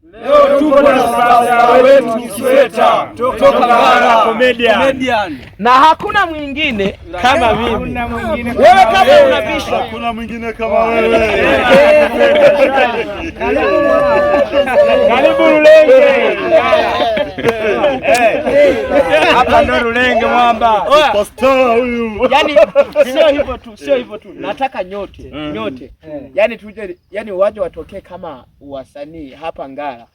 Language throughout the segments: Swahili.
Leo tuko na sasa wetu Kisweta kutoka Ngara Comedian. Na hakuna mwingine kama mimi. Wewe kama unabisha, hakuna mwingine kama wewe. Karibu Rulenge. Hapa ndo Rulenge mwamba. Superstar huyu. Yaani sio hivyo tu. Nataka nyote. Yaani tuje, yaani waje watokee kama wasanii hapa Ngara.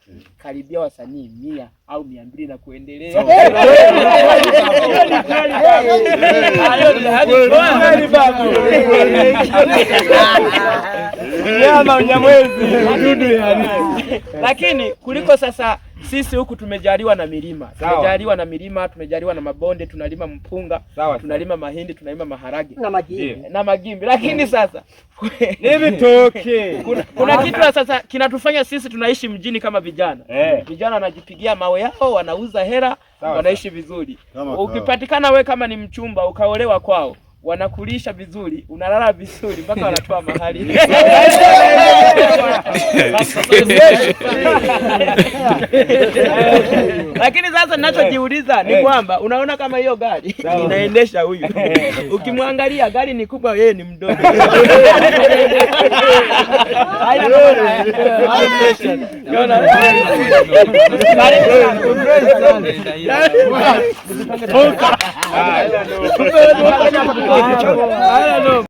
Karibia wasanii 100 au 200 na kuendelea. Nyama Mnyamwezi mdudu yani. Lakini kuliko sasa sisi huku tumejaliwa na milima. Tumejaliwa na milima, tumejaliwa na mabonde, tunalima mpunga, tunalima mahindi, tunalima maharage na magimbi. Lakini sasa kuna kitu sasa kinatufanya sisi tunaishi mjini kama vijana. Vijana wanajipigia mawe yao, wanauza hela, wanaishi vizuri. Ukipatikana we kama ni mchumba ukaolewa kwao, wanakulisha vizuri, unalala vizuri mpaka wanatoa mahali. Lakini sasa ninachojiuliza ni kwamba unaona kama hiyo gari inaendesha huyu. Ukimwangalia gari ni kubwa, yeye ni mdogo. I don't know.